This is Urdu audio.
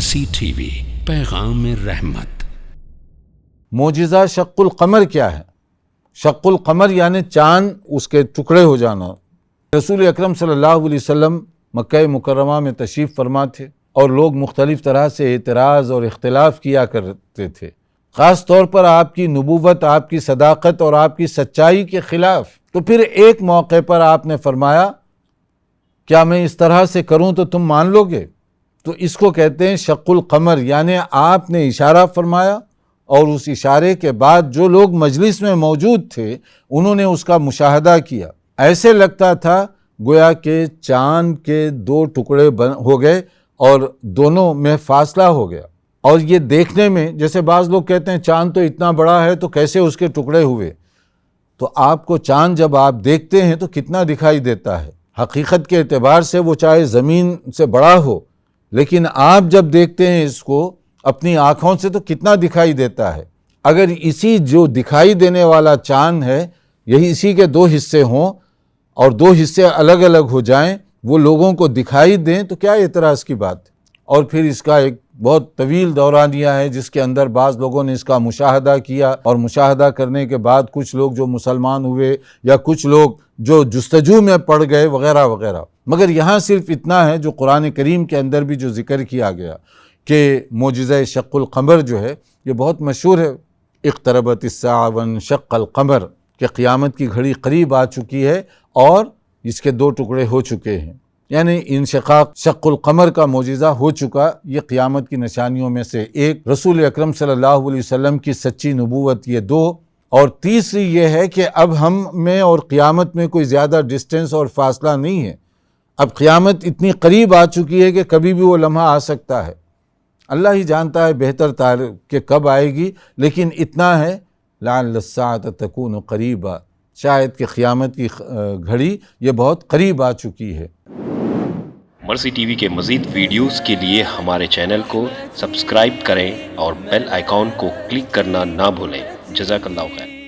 مرسی ٹی وی، پیغام رحمت۔ معجزہ شق القمر کیا ہے؟ شق القمر یعنی چاند اس کے ٹکڑے ہو جانا۔ رسول اکرم صلی اللہ علیہ وسلم مکہ مکرمہ میں تشریف فرما تھے اور لوگ مختلف طرح سے اعتراض اور اختلاف کیا کرتے تھے، خاص طور پر آپ کی نبوت، آپ کی صداقت اور آپ کی سچائی کے خلاف۔ تو پھر ایک موقع پر آپ نے فرمایا، کیا میں اس طرح سے کروں تو تم مان لو گے؟ تو اس کو کہتے ہیں شق القمر، یعنی آپ نے اشارہ فرمایا اور اس اشارے کے بعد جو لوگ مجلس میں موجود تھے انہوں نے اس کا مشاہدہ کیا۔ ایسے لگتا تھا گویا کہ چاند کے دو ٹکڑے ہو گئے اور دونوں میں فاصلہ ہو گیا۔ اور یہ دیکھنے میں، جیسے بعض لوگ کہتے ہیں چاند تو اتنا بڑا ہے تو کیسے اس کے ٹکڑے ہوئے؟ تو آپ کو چاند جب آپ دیکھتے ہیں تو کتنا دکھائی دیتا ہے؟ حقیقت کے اعتبار سے وہ چاہے زمین سے بڑا ہو، لیکن آپ جب دیکھتے ہیں اس کو اپنی آنکھوں سے تو کتنا دکھائی دیتا ہے۔ اگر اسی جو دکھائی دینے والا چاند ہے یہی اسی کے دو حصے ہوں اور دو حصے الگ الگ ہو جائیں، وہ لوگوں کو دکھائی دیں، تو کیا اعتراض کی بات ہے؟ اور پھر اس کا ایک بہت طویل دورانیہ ہے جس کے اندر بعض لوگوں نے اس کا مشاہدہ کیا، اور مشاہدہ کرنے کے بعد کچھ لوگ جو مسلمان ہوئے یا کچھ لوگ جو جستجو میں پڑ گئے وغیرہ وغیرہ۔ مگر یہاں صرف اتنا ہے جو قرآن کریم کے اندر بھی جو ذکر کیا گیا کہ معجزہ شق القمر جو ہے یہ بہت مشہور ہے۔ اقتربت الساعہ وانشق القمر، کہ قیامت کی گھڑی قریب آ چکی ہے اور اس کے دو ٹکڑے ہو چکے ہیں، یعنی انشقاق شق القمر کا معجزہ ہو چکا۔ یہ قیامت کی نشانیوں میں سے ایک، رسول اکرم صلی اللہ علیہ وسلم کی سچی نبوت، یہ دو، اور تیسری یہ ہے کہ اب ہم میں اور قیامت میں کوئی زیادہ ڈسٹینس اور فاصلہ نہیں ہے۔ اب قیامت اتنی قریب آ چکی ہے کہ کبھی بھی وہ لمحہ آ سکتا ہے۔ اللہ ہی جانتا ہے بہتر کہ کب آئے گی، لیکن اتنا ہے لعل الساعة تکون قریبا، شاید کہ قیامت کی گھڑی یہ بہت قریب آ چکی ہے۔ مرسی ٹی وی کے مزید ویڈیوز کے لیے ہمارے چینل کو سبسکرائب کریں اور بیل آئیکن کو کلک کرنا نہ بھولیں۔ جزاک اللہ خیر۔